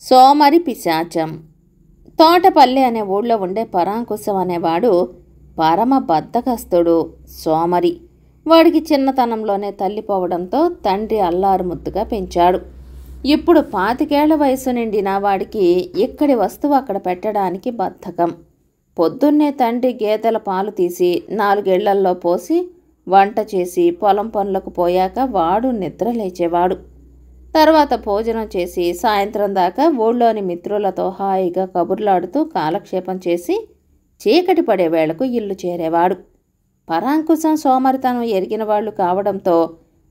సోమరి పిశాచం. తోటపల్లి అనే ఊళ్ళో ఉండే పరాంకుశం అనేవాడు పరమ బద్ధకస్తుడు, సోమరి. వాడికి చిన్నతనంలోనే తల్లిపోవడంతో తండ్రి అల్లారు ముద్దుగా పెంచాడు. ఇప్పుడు 25 వయసు నిండిన వాడికి ఇక్కడి వస్తువు అక్కడ పెట్టడానికి బద్ధకం. పొద్దున్నే తండ్రి గేదెల పాలు తీసి 4 ఇళ్లల్లో పోసి వంట చేసి పొలం పనులకు పోయాక వాడు నిద్ర లేచేవాడు. తర్వాత భోజనం చేసి సాయంత్రం దాకా ఊళ్ళోని మిత్రులతో హాయిగా కబుర్లాడుతూ కాలక్షేపం చేసి చీకటి పడే వేళకు ఇల్లు చేరేవాడు. పరాంకుశం సోమరితనం ఎరిగిన వాళ్ళు కావడంతో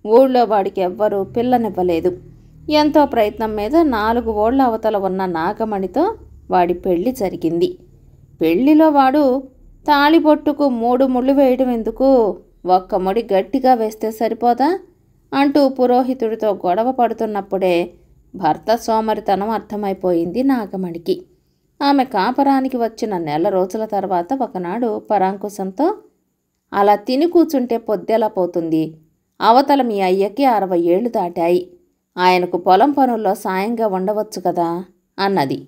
ఊళ్ళో వాడికి ఎవ్వరూ పిల్లనివ్వలేదు. ఎంతో ప్రయత్నం మీద 4 ఊళ్ళ అవతల ఉన్న నాగమణితో వాడి పెళ్లి జరిగింది. పెళ్లిలో వాడు తాళిబొట్టుకు 3 ముళ్ళు వేయడం ఎందుకు, 1 ముడి గట్టిగా వేస్తే సరిపోదా అంటూ పురోహితుడితో గొడవ పడుతున్నప్పుడే భర్త సోమరితనం అర్థమైపోయింది నాగమణికి. ఆమె కాపరానికి వచ్చిన 1 నెల రోజుల తర్వాత ఒకనాడు పరాంకుశంతో, అలా తిని కూర్చుంటే పొద్దెలా పోతుంది, అవతల మీ అయ్యకి 60 ఏళ్లు దాటాయి, ఆయనకు పొలం పనుల్లో సాయంగా ఉండవచ్చు కదా అన్నది.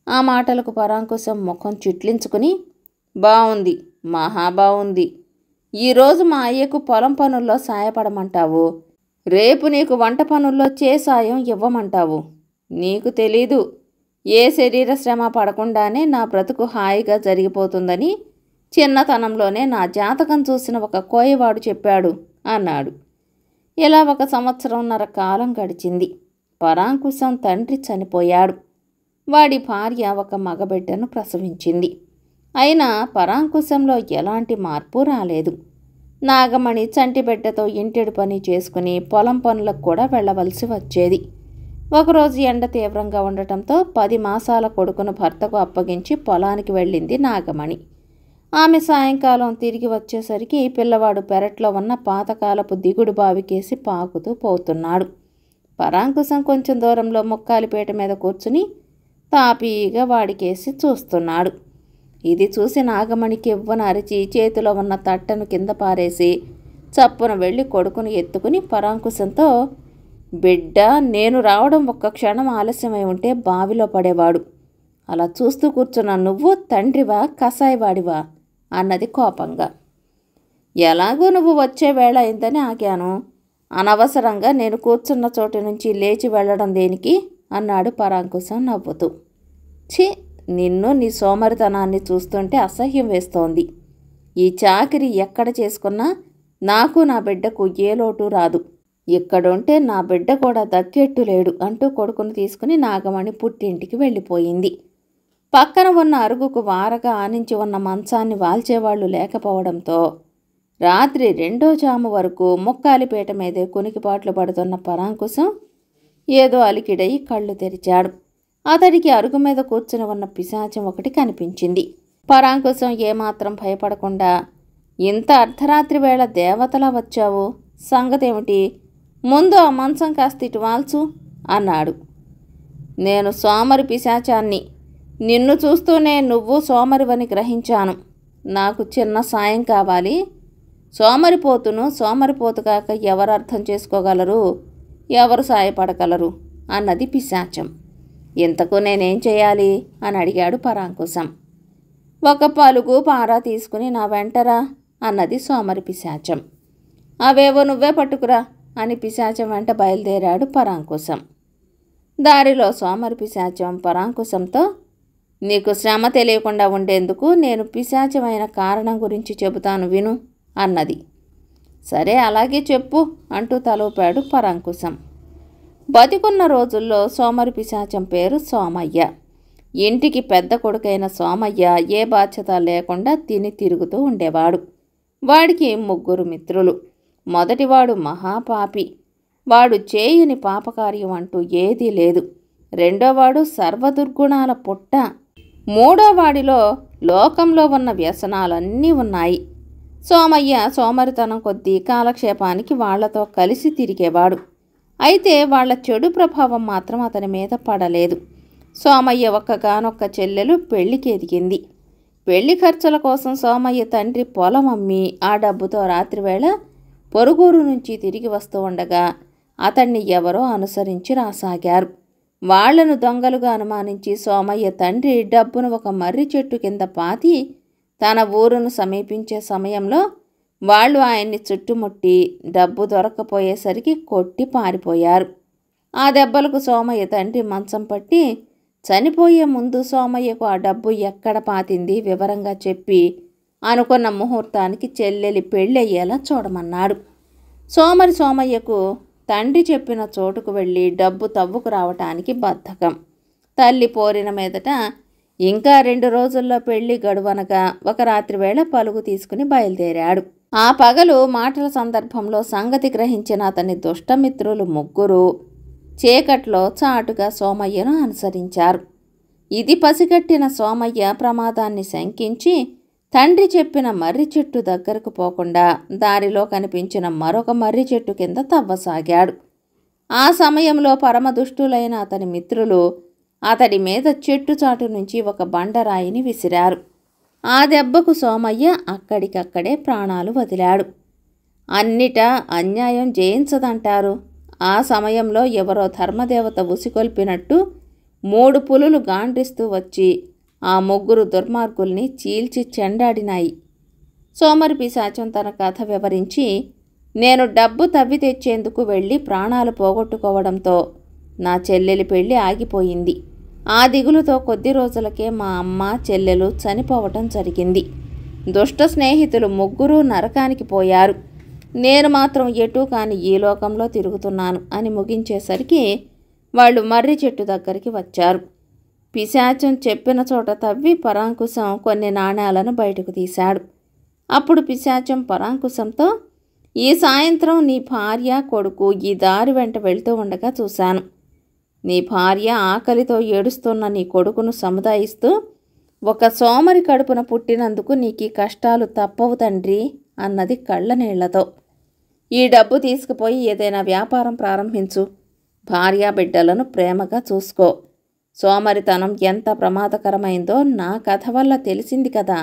ఆ మాటలకు పరాంకుశం ముఖం చిట్లించుకుని, బావుంది, మహా బావుంది, ఈరోజు మా అయ్యకు పొలం పనుల్లో సాయపడమంటావు, రేపు నీకు వంట పనుల్లో సాయం ఇవ్వమంటావు. నీకు తెలీదు, ఏ శరీర శ్రమ పడకుండానే నా బ్రతుకు హాయిగా జరిగిపోతుందని చిన్నతనంలోనే నా జాతకం చూసిన ఒక కోయవాడు చెప్పాడు అన్నాడు. ఇలా 1 సంవత్సరంన్నర కాలం గడిచింది. పరాంకుశం తండ్రి చనిపోయాడు. వాడి భార్య ఒక మగబిడ్డను ప్రసవించింది. అయినా పరాంకుశంలో ఎలాంటి మార్పు రాలేదు. నాగమణి చంటిబిడ్డతో ఇంటిడి పని చేసుకుని పొలం పనులకు కూడా వెళ్ళవలసి వచ్చేది. ఒకరోజు ఎండ తీవ్రంగా ఉండటంతో 10 మాసాల కొడుకును భర్తకు అప్పగించి పొలానికి వెళ్ళింది నాగమణి. ఆమె సాయంకాలం తిరిగి వచ్చేసరికి పిల్లవాడు పెరట్లో ఉన్న పాతకాలపు దిగుడు బావికేసి పాకుతూ పోతున్నాడు. పరాంకుశం కొంచెం దూరంలో ముక్కాలిపేట మీద కూర్చుని తాపీగా వాడికేసి చూస్తున్నాడు. ఇది చూసి నాగమణికి ఇవ్వన అరిచి చేతిలో ఉన్న తట్టను కింద పారేసి చప్పున వెళ్ళి కొడుకును ఎత్తుకుని పరాంకుశంతో, బిడ్డ, నేను రావడం 1 క్షణం ఆలస్యమై ఉంటే బావిలో పడేవాడు. అలా చూస్తూ కూర్చున్న నువ్వు తండ్రివా కసాయివాడివా అన్నది కోపంగా. ఎలాగో నువ్వు వచ్చే వేళ అయిందని ఆగాను, అనవసరంగా నేను కూర్చున్న చోటు నుంచి లేచి వెళ్ళడం దేనికి అన్నాడు పరాంకుశం నవ్వుతూ. ఛీ, నిన్ను నీ సోమరితనాన్ని చూస్తుంటే అసహ్యం వేస్తోంది. ఈ చాకిరి ఎక్కడ చేసుకున్నా నాకు నా బిడ్డకు ఏ లోటు రాదు. ఇక్కడుంటే నా బిడ్డ కూడా దక్కెట్టు లేడు అంటూ కొడుకును తీసుకుని నాగమణి పుట్టింటికి వెళ్ళిపోయింది. పక్కన ఉన్న అరుగుకు వారగా ఆనించి ఉన్న మంచాన్ని వాల్చేవాళ్లు లేకపోవడంతో రాత్రి 2వ జాము వరకు ముక్కాలిపేట మీదే కునికిపాట్లు పడుతున్న పరాంకుశం ఏదో అలికిడై కళ్ళు తెరిచాడు. అతడికి అరుగు మీద కూర్చుని ఉన్న పిశాచం ఒకటి కనిపించింది. పరాంకుశం ఏమాత్రం భయపడకుండా, ఇంత అర్ధరాత్రి వేళ దేవతలా వచ్చావు, సంగతేమిటి, ముందు ఆ మంచం కాస్త ఇటు వాల్చు అన్నాడు. నేను సోమరి పిశాచాన్ని, నిన్ను చూస్తూనే నువ్వు సోమరివని గ్రహించాను. నాకు చిన్న సాయం కావాలి. సోమరిపోతును సోమరిపోతు కాక ఎవరు అర్థం చేసుకోగలరు, ఎవరు సాయపడగలరు అన్నది పిశాచం. ఇంతకు నేనేం చేయాలి అని అడిగాడు పరాంకుశం. 1 పలుగు పారా తీసుకుని నా వెంటరా అన్నది సోమరి పిశాచం. అవేవో నువ్వే పట్టుకురా అని పిశాచం వెంట బయలుదేరాడు పరాంకుశం. దారిలో సోమరి పిశాచం పరాంకుశంతో, నీకు శ్రమ తెలియకుండా ఉండేందుకు నేను పిశాచమైన కారణం గురించి చెబుతాను విను అన్నది. సరే, అలాగే చెప్పు అంటూ తలూపాడు పరాంకుశం. బతికున్న రోజుల్లో సోమరి పిశాచం పేరు సోమయ్య. ఇంటికి పెద్ద కొడుకైన సోమయ్య ఏ బాధ్యత లేకుండా తిని తిరుగుతూ ఉండేవాడు. వాడికి 3 మిత్రులు. మొదటివాడు మహాపాపి, వాడు చేయని పాపకార్యం అంటూ ఏదీ లేదు. రెండోవాడు సర్వదుర్గుణాల పుట్ట. మూడోవాడిలో లోకంలో ఉన్న వ్యసనాలన్నీ ఉన్నాయి. సోమయ్య సోమరితనం కొద్దీ కాలక్షేపానికి వాళ్లతో కలిసి తిరిగేవాడు. అయితే వాళ్ల చెడు ప్రభావం మాత్రం అతని మీద పడలేదు. సోమయ్య ఒక్కగానొక్క చెల్లెలు పెళ్లికి ఎదిగింది. పెళ్లి ఖర్చుల కోసం సోమయ్య తండ్రి పొలం అమ్మి ఆ డబ్బుతో రాత్రివేళ పొరుగురు నుంచి తిరిగి వస్తూ ఉండగా అతన్ని ఎవరో అనుసరించి రాసాగారు. వాళ్లను దొంగలుగా అనుమానించి సోమయ్య తండ్రి డబ్బును ఒక మర్రి చెట్టు కింద పాతి తన ఊరును సమీపించే సమయంలో వాళ్ళు ఆయన్ని చుట్టుముట్టి డబ్బు దొరక్కపోయేసరికి కొట్టి పారిపోయారు. ఆ దెబ్బలకు సోమయ్య తండ్రి మంచం పట్టి చనిపోయే ముందు సోమయ్యకు ఆ డబ్బు ఎక్కడ పాతింది వివరంగా చెప్పి అనుకున్న ముహూర్తానికి చెల్లెలి పెళ్ళయ్యేలా చూడమన్నాడు. సోమరి సోమయ్యకు తండ్రి చెప్పిన చోటుకు వెళ్ళి డబ్బు తవ్వుకు రావటానికి బద్ధకం. తల్లి పోరిన మీదట ఇంకా 2 రోజుల్లో పెళ్లి గడువనగా ఒక రాత్రి వేళ పలుగు తీసుకుని బయలుదేరాడు. ఆ పగలు మాటల సందర్భంలో సంగతి గ్రహించిన అతని దుష్టమిత్రులు ముగ్గురు చీకట్లో చాటుగా సోమయ్యను అనుసరించారు. ఇది పసిగట్టిన సోమయ్య ప్రమాదాన్ని శంకించి తండ్రి చెప్పిన మర్రి చెట్టు దగ్గరకు పోకుండా దారిలో కనిపించిన మరొక మర్రి చెట్టు కింద తవ్వసాగాడు. ఆ సమయంలో పరమదుష్టులైన అతని మిత్రులు అతడి మీద చెట్టు చాటు నుంచి ఒక బండరాయిని విసిరారు. ఆ దెబ్బకు సోమయ్య అక్కడికక్కడే ప్రాణాలు వదిలాడు. అన్నిటా అన్యాయం జయించదంటారు. ఆ సమయంలో ఎవరో ధర్మదేవత ఉసికొల్పినట్టు 3 పులులు గాండ్రిస్తూ వచ్చి ఆ ముగ్గురు దుర్మార్గుల్ని చీల్చి చెండాడినాయి. సోమరి పిశాచం తన కథ వివరించి, నేను డబ్బు తవ్వి తెచ్చేందుకు వెళ్ళి ప్రాణాలు పోగొట్టుకోవడంతో నా చెల్లెలి పెళ్ళి ఆగిపోయింది. ఆ దిగులుతో కొద్ది రోజులకే మా అమ్మ చెల్లెలు చనిపోవటం జరిగింది. దుష్ట స్నేహితులు ముగ్గురు నరకానికి పోయారు. నేను మాత్రం ఎటూ కాని ఈ లోకంలో తిరుగుతున్నాను అని ముగించేసరికి వాళ్ళు మర్రి చెట్టు దగ్గరికి వచ్చారు. పిశాచం చెప్పిన చోట తవ్వి పరాంకుశం కొన్ని నాణేలను బయటకు తీశాడు. అప్పుడు పిశాచం పరాంకుశంతో, ఈ సాయంత్రం నీ భార్య కొడుకు ఈ దారి వెంట వెళ్తూ ఉండగా చూశాను. నీ భార్య ఆకలితో ఏడుస్తున్న నీ కొడుకును సముదాయిస్తూ, ఒక సోమరి కడుపున పుట్టినందుకు నీకీ కష్టాలు తప్పవు తండ్రి అన్నది కళ్ళ నీళ్లతో. ఈ డబ్బు తీసుకుపోయి ఏదైనా వ్యాపారం ప్రారంభించు. భార్యా బిడ్డలను ప్రేమగా చూసుకో. సోమరితనం ఎంత ప్రమాదకరమైందో నా కథ వల్ల తెలిసింది కదా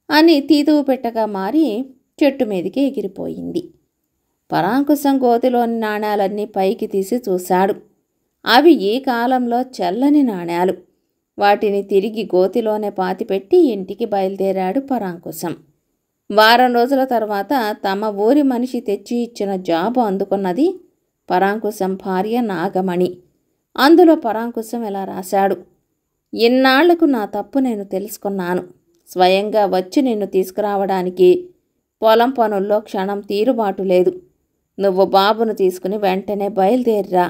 అని తీతువు పెట్టగా మారి చెట్టు మీదికి ఎగిరిపోయింది. పరాంకుశం గోతిలోని నాణేలన్నీ పైకి తీసి చూశాడు. అవి ఈ కాలంలో చెల్లని నాణేలు. వాటిని తిరిగి గోతిలోనే పాతిపెట్టి ఇంటికి బయలుదేరాడు పరాంకుశం. వారం రోజుల తర్వాత తమ ఊరి మనిషి తెచ్చి ఇచ్చిన జాబు అందుకున్నది పరాంకుశం భార్య నాగమణి. అందులో పరాంకుశం ఇలా రాశాడు: ఇన్నాళ్లకు నా తప్పు నేను తెలుసుకున్నాను. స్వయంగా వచ్చి నిన్ను తీసుకురావడానికి పొలం పనుల్లో క్షణం తీరుబాటు లేదు. నువ్వు బాబును తీసుకుని వెంటనే బయలుదేరిరా.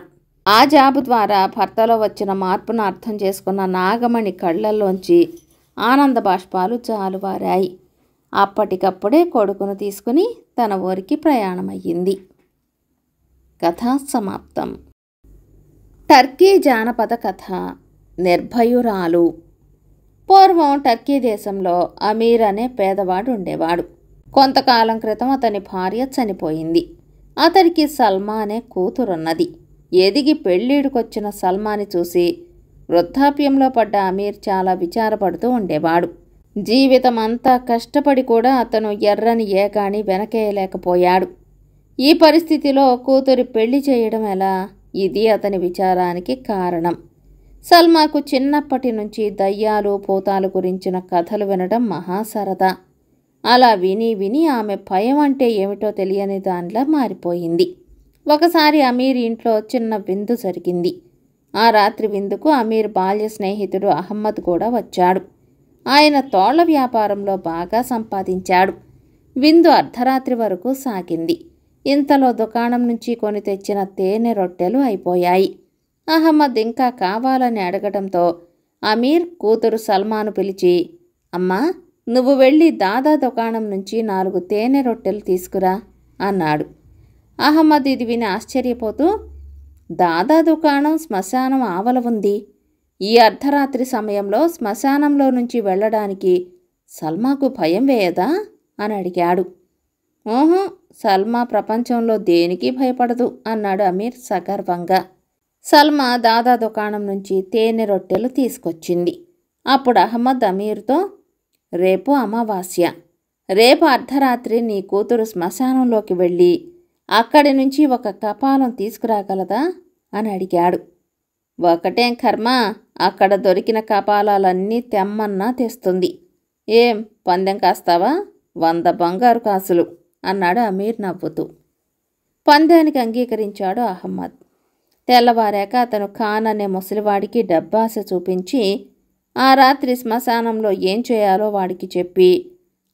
ఆ జాబు ద్వారా భర్తలో వచ్చిన మార్పును అర్థం చేసుకున్న నాగమణి కళ్ళల్లోంచి ఆనంద బాష్పాలు జాలువారాయి. అప్పటికప్పుడే కొడుకును తీసుకుని తన ఊరికి ప్రయాణమయ్యింది. కథ సమాప్తం. టర్కీ జానపద కథ నిర్భయురాలు. పూర్వం టర్కీ దేశంలో అమీర్ అనే పేదవాడు ఉండేవాడు. కొంతకాలం క్రితం అతని భార్య చనిపోయింది. అతడికి సల్మా అనే కూతురున్నది. ఎదిగి పెళ్ళీడుకొచ్చిన సల్మాని చూసి వృద్ధాప్యంలో పడ్డ అమీర్ చాలా విచారపడుతూ ఉండేవాడు. జీవితమంతా కష్టపడి కూడా అతను ఎర్రని ఏగాని వెనకేయలేకపోయాడు. ఈ పరిస్థితిలో కూతురి పెళ్లి చేయడం ఎలా? ఇది అతని విచారానికి కారణం. సల్మాకు చిన్నప్పటి నుంచి దయ్యాలు భూతాలు గురించిన కథలు వినడం మహాసరదా. అలా విని విని ఆమె భయం అంటే ఏమిటో తెలియని దానిలా మారిపోయింది. ఒకసారి అమీర్ ఇంట్లో చిన్న విందు జరిగింది. ఆ రాత్రి విందుకు అమీర్ బాల్య స్నేహితుడు అహ్మద్ కూడా వచ్చాడు. ఆయన తోళ్ల వ్యాపారంలో బాగా సంపాదించాడు. విందు అర్ధరాత్రి వరకు సాగింది. ఇంతలో దుకాణం నుంచి కొని తెచ్చిన తేనె రొట్టెలు అయిపోయాయి. అహ్మద్ ఇంకా కావాలని అడగడంతో అమీర్ కూతురు సల్మాను పిలిచి, అమ్మా, నువ్వు వెళ్ళి దాదా దుకాణం నుంచి 4 తేనె రొట్టెలు తీసుకురా అన్నాడు. అహ్మద్ ఇది విని ఆశ్చర్యపోతూ, దాదా దుకాణం శ్మశానం ఆవల ఉంది. ఈ అర్ధరాత్రి సమయంలో శ్మశానంలో నుంచి వెళ్ళడానికి సల్మాకు భయం వేయదా అని అడిగాడు. ఓహో, సల్మా ప్రపంచంలో దేనికి భయపడదు అన్నాడు అమీర్ సగర్వంగా. సల్మా దాదా దుకాణం నుంచి తేనె రొట్టెలు తీసుకొచ్చింది. అప్పుడు అహ్మద్ అమీర్తో, రేపు అమావాస్య. రేపు అర్ధరాత్రి నీ కూతురు శ్మశానంలోకి వెళ్ళి అక్కడి నుంచి ఒక కపాలం తీసుకురాగలదా అని అడిగాడు. ఒకటేం కర్మ, అక్కడ దొరికిన కపాలాలన్నీ తెమ్మన్నా తెస్తుంది. ఏం పందెం కాస్తావా? 100 బంగారు కాసులు అన్నాడు అమీర్ నవ్వుతూ. పందానికి అంగీకరించాడు అహ్మద్. తెల్లవారాక అతను ఖాన్ అనే ముసలివాడికి డబ్బాస చూపించి ఆ రాత్రి శ్మశానంలో ఏం చేయాలో వాడికి చెప్పి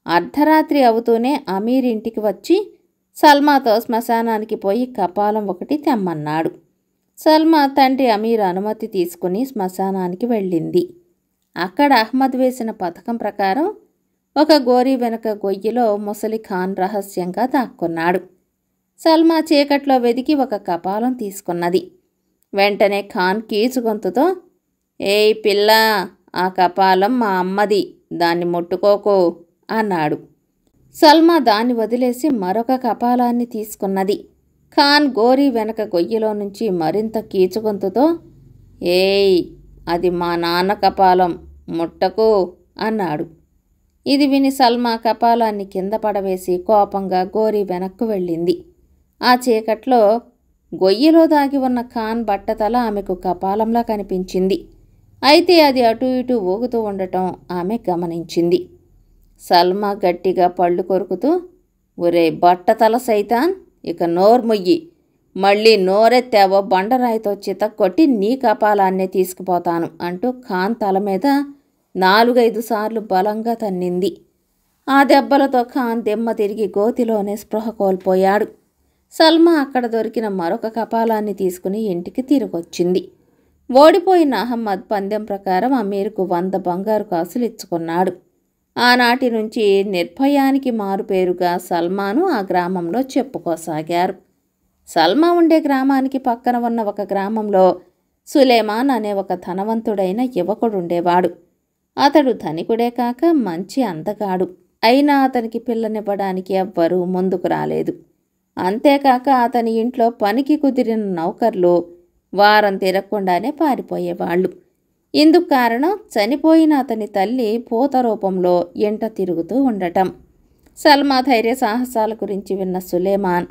అర్ధరాత్రి అవుతూనే అమీర్ ఇంటికి వచ్చి సల్మాతో శ్మశానానికి పోయి కపాలం ఒకటి తెమ్మన్నాడు. సల్మా తండ్రి అమీర్ అనుమతి తీసుకుని శ్మశానానికి వెళ్ళింది. అక్కడ అహ్మద్ వేసిన పథకం ప్రకారం ఒక గోరీ వెనుక గొయ్యిలో ముసలి ఖాన్ రహస్యంగా దాక్కున్నాడు. సల్మా చీకట్లో వెదికి ఒక కపాలం తీసుకున్నది. వెంటనే ఖాన్ కీచు గొంతుతో, ఏయ్ పిల్ల, ఆ కపాలం మా అమ్మది, దాన్ని ముట్టుకోకు అన్నాడు. సల్మా దాన్ని వదిలేసి మరొక కపాలాన్ని తీసుకున్నది. ఖాన్ గోరీ వెనక గొయ్యిలో నుంచి మరింత కీచుగొంతుతో, ఏయ్, అది మా నాన్న కపాలం, ముట్టకు అన్నాడు. ఇది విని సల్మా కపాలాన్ని కింద పడవేసి కోపంగా గోరీ వెనక్కు వెళ్ళింది. ఆ చీకట్లో గొయ్యిలో దాగి ఉన్న ఖాన్ బట్టతల ఆమెకు కపాలంలా కనిపించింది. అయితే అది అటూ ఇటూ ఊగుతూ ఉండటం ఆమె గమనించింది. సల్మా గట్టిగా పళ్ళు కొరుకుతూ, ఒరే బట్టతల సైతాన్, ఇక నోర్ముయ్యి, మళ్ళీ నోరెత్తావో బండరాయితో చితక్కొట్టి నీ కపాలాన్నే తీసుకుపోతాను అంటూ ఖాన్ తల మీద 4-5 సార్లు బలంగా తన్నింది. ఆ దెబ్బలతో ఖాన్ దెమ్మ తిరిగి గోతిలోనే స్పృహ కోల్పోయాడు. సల్మా అక్కడ దొరికిన మరొక కపాలాన్ని తీసుకుని ఇంటికి తిరిగొచ్చింది. ఓడిపోయిన అహ్మద్ పందెం ప్రకారం అమీర్కు 100 బంగారు కాసులు ఇచ్చుకున్నాడు. ఆనాటి నుంచి నిర్భయానికి మారుపేరుగా సల్మాను ఆ గ్రామంలో చెప్పుకోసాగారు. సల్మా ఉండే గ్రామానికి పక్కన ఉన్న ఒక గ్రామంలో సులేమాన్ అనే ఒక ధనవంతుడైన యువకుడుండేవాడు. అతడు ధనికుడే కాక మంచి అందగాడు. అయినా అతనికి పిల్లనివ్వడానికి ఎవ్వరూ ముందుకు రాలేదు. అంతేకాక అతని ఇంట్లో పనికి కుదిరిన నౌకర్లు వారం తిరగకుండానే పారిపోయేవాళ్ళు. ఇందుకు కారణం చనిపోయిన అతని తల్లి పూత రూపంలో ఎంట తిరుగుతూ ఉండటం. సల్మా ధైర్య సాహసాల గురించి విన్న సులేమాన్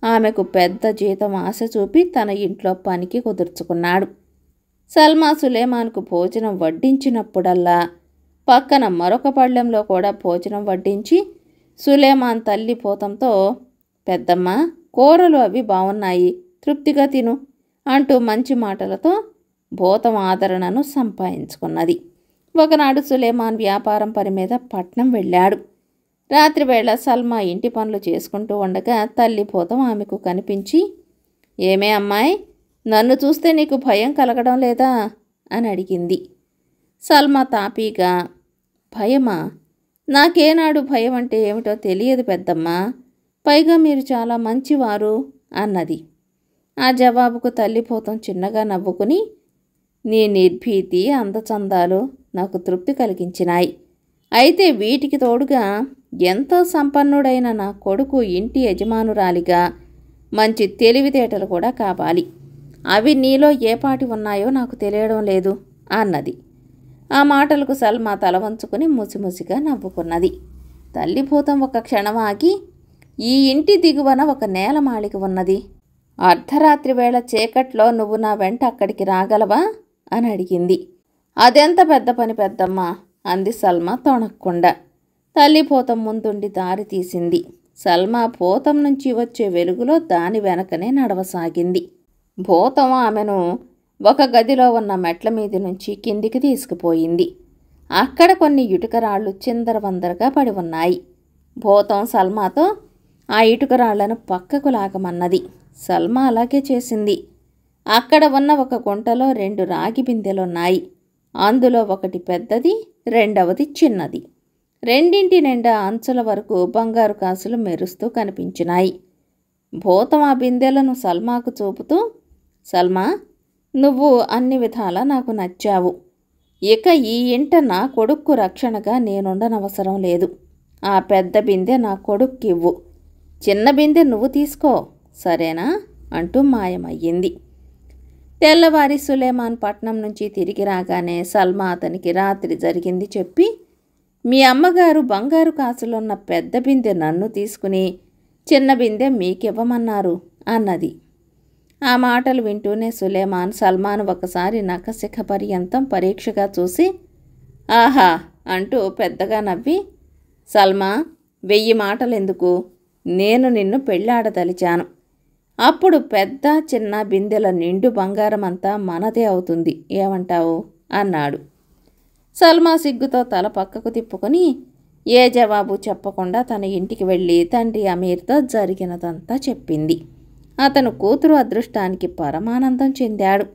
ఆమెకు పెద్ద జీతం ఆశ చూపి తన ఇంట్లో పనికి కుదుర్చుకున్నాడు. సల్మా సులేమాన్కు భోజనం వడ్డించినప్పుడల్లా పక్కన మరొక పళ్ళెంలో కూడా భోజనం వడ్డించి సులేమాన్ తల్లి పూతంతో, పెద్దమ్మ, కూరలు అవి బాగున్నాయి, తృప్తిగా తిను అంటూ మంచి మాటలతో భూతం ఆదరణను సంపాదించుకున్నది. ఒకనాడు సులేమాన్ వ్యాపారం పని మీద పట్నం వెళ్ళాడు. రాత్రివేళ సల్మా ఇంటి పనులు చేసుకుంటూ ఉండగా తల్లి భూతం ఆమెకు కనిపించి, ఏమే అమ్మాయి, నన్ను చూస్తే నీకు భయం కలగడం లేదా అని అడిగింది. సల్మా తాపీగా, భయమా? నాకేనాడు భయం అంటే ఏమిటో తెలియదు పెద్దమ్మా, పైగా మీరు చాలా మంచివారు అన్నది. ఆ జవాబుకు తల్లిపోతం చిన్నగా నవ్వుకుని, నీ నిర్భీతి అందచందాలు నాకు తృప్తి కలిగించినాయి. అయితే వీటికి తోడుగా ఎంతో సంపన్నుడైన నా కొడుకు ఇంటి యజమానురాలిగా మంచి తెలివితేటలు కూడా కావాలి. అవి నీలో ఏపాటి ఉన్నాయో నాకు తెలియడం లేదు అన్నది. ఆ మాటలకు సల్మా తల వంచుకుని ముసిముసిగా నవ్వుకున్నది. తల్లిభూతం ఒక క్షణం ఆగి, ఈ ఇంటి దిగువన ఒక నేలమాళిక ఉన్నది. అర్ధరాత్రి వేళ చీకట్లో నువ్వు నా వెంట అక్కడికి రాగలవా అని అడిగింది. అదెంత పెద్ద పని పెద్దమ్మా అంది సల్మా తొణక్కుండా. తల్లి భూతం ముందుండి దారి తీసింది. సల్మా భూతం నుంచి వచ్చే వెలుగులో దాని వెనకనే నడవసాగింది. భూతం ఆమెను ఒక గదిలో ఉన్న మెట్ల మీది నుంచి కిందికి తీసుకుపోయింది. అక్కడ కొన్ని ఇటుకరాళ్లు చిందరవందరగా పడి ఉన్నాయి. భూతం సల్మాతో ఆ ఇటుకరాళ్లను పక్కకు లాగమన్నది. సల్మా అలాగే చేసింది. అక్కడ ఉన్న ఒక గుంటలో 2 రాగి బిందెలున్నాయి. అందులో ఒకటి పెద్దది, రెండవది చిన్నది. రెండింటి నిండా అంచుల వరకు బంగారు కాసులు మెరుస్తూ కనిపించినాయి. భూతం ఆ బిందెలను సల్మాకు చూపుతూ, సల్మా, నువ్వు అన్ని విధాలా నాకు నచ్చావు. ఇక ఈ ఇంట నా కొడుక్కు రక్షణగా నేనుండనవసరం లేదు. ఆ పెద్ద బిందె నా కొడుక్కివ్వు, చిన్న బిందె నువ్వు తీసుకో, సరేనా అంటూ మాయమయ్యింది. తెల్లవారి సులేమాన్ పట్నం నుంచి తిరిగి రాగానే సల్మా అతనికి రాత్రి జరిగింది చెప్పి, మీ అమ్మగారు బంగారు కాసులున్న పెద్ద బిందె నన్ను తీసుకుని చిన్న బిందె మీకివ్వమన్నారు అన్నది. ఆ మాటలు వింటూనే సులేమాన్ సల్మాన్ ఒకసారి నఖశిఖ పర్యంతం పరీక్షగా చూసి ఆహా అంటూ పెద్దగా నవ్వి, సల్మా 1000 మాటలెందుకు, నేను నిన్ను పెళ్ళాడదలిచాను. అప్పుడు పెద్ద చిన్న బిందెల నిండు బంగారమంతా మనదే అవుతుంది, ఏమంటావు అన్నాడు. సల్మా సిగ్గుతో తల పక్కకు తిప్పుకొని ఏ జవాబు చెప్పకుండా తన ఇంటికి వెళ్ళి తండ్రి అమీర్తో జరిగినదంతా చెప్పింది. అతను కూతురు అదృష్టానికి పరమానందం చెందాడు.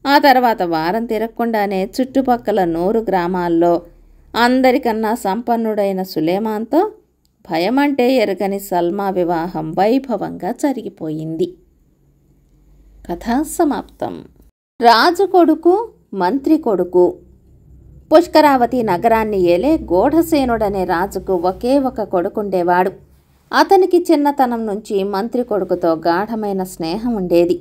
ఆ తర్వాత వారం తిరగకుండానే చుట్టుపక్కల 100 గ్రామాల్లో అందరికన్నా సంపన్నుడైన సులేమాన్తో భయమంటే ఎరగని సల్మా వివాహం వైభవంగా జరిగిపోయింది. కథ సమాప్తం. రాజు కొడుకు మంత్రి కొడుకు. పుష్కరావతి నగరాన్ని ఏలే గూఢసేనుడనే రాజుకు ఒకే ఒక కొడుకుండేవాడు. అతనికి చిన్నతనం నుంచి మంత్రి కొడుకుతో గాఢమైన స్నేహం ఉండేది.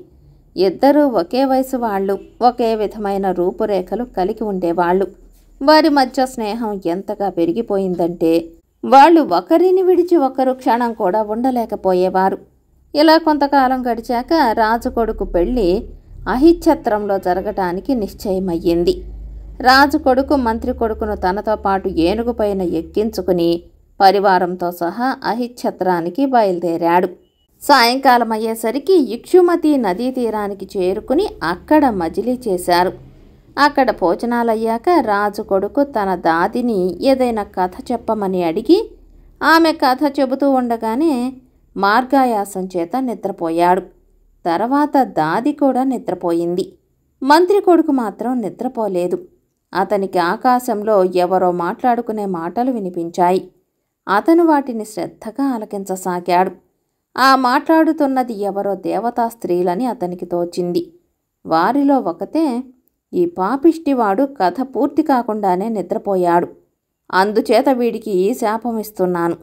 ఇద్దరూ ఒకే వయసు వాళ్ళు, ఒకే విధమైన రూపురేఖలు కలిగి ఉండేవాళ్ళు. వారి మధ్య స్నేహం ఎంతగా పెరిగిపోయిందంటే వాళ్ళు ఒకరిని విడిచి ఒకరు క్షణం కూడా ఉండలేకపోయేవారు. ఇలా కొంతకాలం గడిచాక రాజు కొడుకు పెళ్ళి అహిఛత్రంలో జరగటానికి నిశ్చయమయ్యింది. రాజు కొడుకు మంత్రి కొడుకును తనతో పాటు ఏనుగుపైన ఎక్కించుకుని పరివారంతో సహా అహిఛత్రానికి బయలుదేరాడు. సాయంకాలం అయ్యేసరికి ఇక్షుమతి నదీ తీరానికి చేరుకుని అక్కడ మజిలీ చేశారు. అక్కడ భోజనాలయ్యాక రాజు కొడుకు తన దాదిని ఏదైనా కథ చెప్పమని అడిగి ఆమె కథ చెబుతూ ఉండగానే మార్గాయాసం చేత నిద్రపోయాడు. తర్వాత దాది కూడా నిద్రపోయింది. మంత్రి కొడుకు మాత్రం నిద్రపోలేదు. అతనికి ఆకాశంలో ఎవరో మాట్లాడుకునే మాటలు వినిపించాయి. అతను వాటిని శ్రద్ధగా ఆలకించసాగాడు. ఆ మాట్లాడుతున్నది ఎవరో దేవతా స్త్రీలని అతనికి తోచింది. వారిలో ఒకతే, ఈ పాపిష్టివాడు కథ పూర్తి కాకుండానే నిద్రపోయాడు, అందుచేత వీడికి ఈ శాపం ఇస్తున్నాను,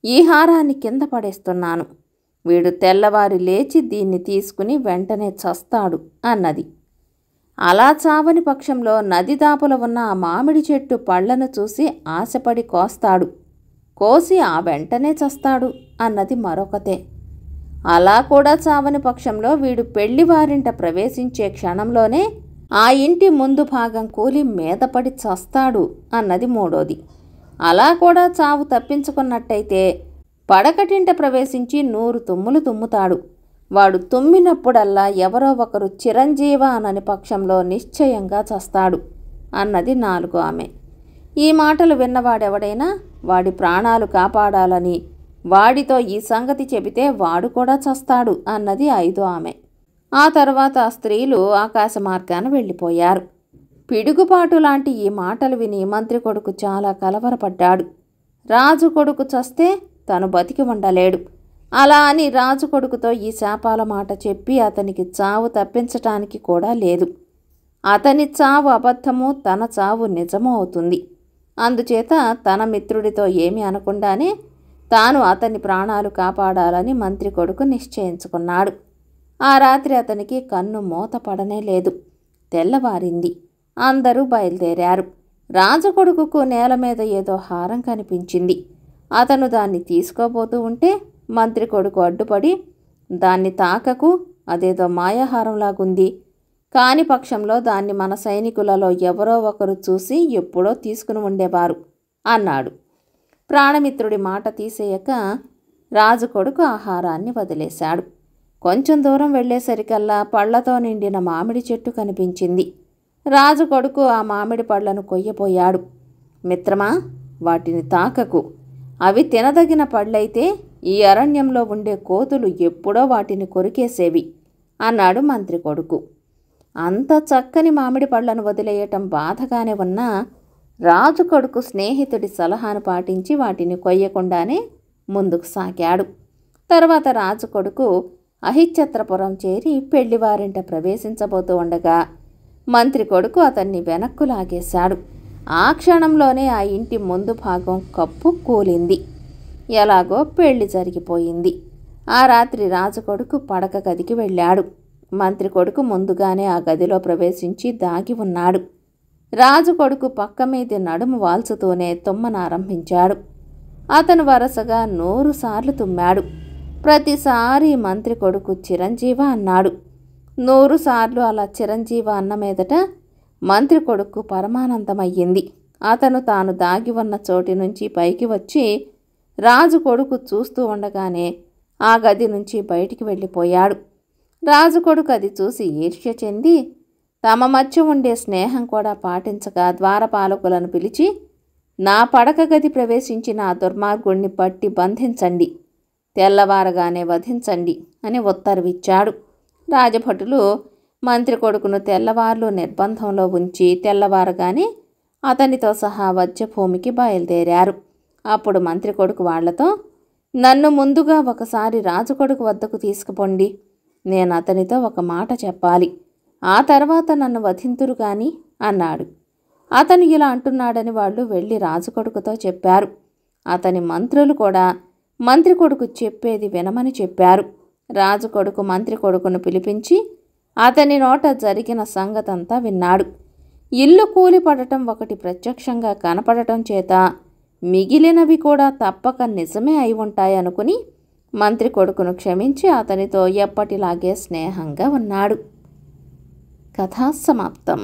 ఈ హారాన్ని కింద పడేస్తున్నాను, వీడు తెల్లవారి లేచి దీన్ని తీసుకుని వెంటనే చస్తాడు అన్నది. అలా చావని పక్షంలో నది దాపుల ఉన్న ఆ మామిడి చెట్టు పళ్లను చూసి ఆశపడి కోస్తాడు, కోసి ఆ వెంటనే చస్తాడు అన్నది మరొకతే. అలా కూడా చావని పక్షంలో వీడు పెళ్లివారింట ప్రవేశించే క్షణంలోనే ఆ ఇంటి ముందు భాగం కూలి మీదపడి చస్తాడు అన్నది మూడోది. అలా కూడా చావు తప్పించుకున్నట్టయితే పడకటింట ప్రవేశించి 100 తుమ్ములు తుమ్ముతాడు. వాడు తుమ్మినప్పుడల్లా ఎవరో ఒకరు చిరంజీవ అనని పక్షంలో నిశ్చయంగా చస్తాడు అన్నది 4 ఆమె. ఈ మాటలు విన్నవాడెవడైనా వాడి ప్రాణాలు కాపాడాలని వాడితో ఈ సంగతి చెబితే వాడు కూడా చస్తాడు అన్నది 5 ఆమె. ఆ తర్వాత స్త్రీలు ఆకాశ మార్గాన వెళ్ళిపోయారు. పిడుగుపాటు లాంటి ఈ మాటలు విని మంత్రి కొడుకు చాలా కలవరపడ్డాడు. రాజు కొడుకు చస్తే తను బతికి ఉండలేడు. అలా అని రాజు కొడుకుతో ఈ శాపాల మాట చెప్పి అతనికి చావు తప్పించటానికి కూడా లేదు. అతని చావు అబద్ధము, తన చావు నిజము అవుతుంది. అందుచేత తన మిత్రుడితో ఏమీ అనకుండానే తాను అతని ప్రాణాలు కాపాడాలని మంత్రి కొడుకు నిశ్చయించుకున్నాడు. ఆ రాత్రి అతనికి కన్ను మూత పడనే లేదు. తెల్లవారింది. అందరూ బయలుదేరారు. రాజు కొడుకుకు నేల మీద ఏదో హారం కనిపించింది. అతను దాన్ని తీసుకోబోతూ ఉంటే మంత్రి కొడుకు అడ్డుపడి, దాన్ని తాకకు, అదేదో మాయాహారంలాగుంది, కాని పక్షంలో దాన్ని మన సైనికులలో ఎవరో ఒకరు చూసి ఎప్పుడో తీసుకుని ఉండేవారు అన్నాడు. ప్రాణమిత్రుడి మాట తీసేయక రాజు కొడుకు ఆహారాన్ని వదిలేశాడు. కొంచెం దూరం వెళ్ళేసరికల్లా పళ్లతో నిండిన మామిడి చెట్టు కనిపించింది. రాజు కొడుకు ఆ మామిడి పళ్లను కొయ్యబోయాడు. మిత్రమా, వాటిని తాకకు, అవి తినదగిన పళ్ళైతే ఈ అరణ్యంలో ఉండే కోతులు ఎప్పుడో వాటిని కొరికేసేవి అన్నాడు మంత్రి కొడుకు. అంత చక్కని మామిడి పళ్లను వదిలేయటం బాధగానే ఉన్నా రాజు కొడుకు స్నేహితుడి సలహాను పాటించి వాటిని కొయ్యకుండానే ముందుకు సాగాడు. తర్వాత రాజు కొడుకు అహిఛత్రపురం చేరి పెళ్లివారింట ప్రవేశించబోతూ ఉండగా మంత్రి కొడుకు అతన్ని వెనక్కు లాగేశాడు. ఆ క్షణంలోనే ఆ ఇంటి ముందు భాగం కప్పు కూలింది. ఎలాగో పెళ్లి జరిగిపోయింది. ఆ రాత్రి రాజు కొడుకు పడక గదికి వెళ్ళాడు. మంత్రి కొడుకు ముందుగానే ఆ గదిలో ప్రవేశించి దాగి ఉన్నాడు. రాజు కొడుకు పక్క మీది నడుము వాల్చుతూనే తుమ్మనారంభించాడు. అతను వరుసగా 100 సార్లు తుమ్మాడు. ప్రతిసారి మంత్రి కొడుకు చిరంజీవ అన్నాడు. 100 సార్లు అలా చిరంజీవి అన్న మీదట మంత్రి కొడుకు పరమానందమయ్యింది. అతను తాను దాగి ఉన్న చోటి నుంచి పైకి వచ్చి రాజు కొడుకు చూస్తూ ఉండగానే ఆ గది నుంచి బయటికి వెళ్ళిపోయాడు. రాజు కొడుకు అది చూసి ఈర్ష్య చెంది తమ మధ్య ఉండే స్నేహం కూడా పాటించక ద్వారపాలకులను పిలిచి, నా పడక గది ప్రవేశించిన ఆ దుర్మార్గుణ్ణి పట్టి బంధించండి, తెల్లవారగానే వధించండి అని ఉత్తర్విచ్చాడు. రాజభటులు మంత్రి కొడుకును తెల్లవార్లు నిర్బంధంలో ఉంచి తెల్లవారగానే అతనితో సహా వధ్యభూమికి బయలుదేరారు. అప్పుడు మంత్రి కొడుకు వాళ్లతో, నన్ను ముందుగా ఒకసారి రాజుకొడుకు వద్దకు తీసుకుపోండి, నేను అతనితో ఒక మాట చెప్పాలి, ఆ తర్వాత నన్ను వధింతురు గాని అన్నాడు. అతను ఇలా అంటున్నాడని వాళ్ళు వెళ్ళి రాజుకొడుకుతో చెప్పారు. అతని మంత్రులు కూడా మంత్రి కొడుకు చెప్పేది వినమని చెప్పారు. రాజు కొడుకు మంత్రి కొడుకును పిలిపించి అతని నోట జరిగిన సంగతంతా విన్నాడు. ఇల్లు కూలిపడటం ఒకటి ప్రత్యక్షంగా కనపడటం చేత మిగిలినవి కూడా తప్పక నిజమే అయి ఉంటాయనుకుని మంత్రి కొడుకును క్షమించి అతనితో ఎప్పటిలాగే స్నేహంగా ఉన్నాడు. కథా సమాప్తం.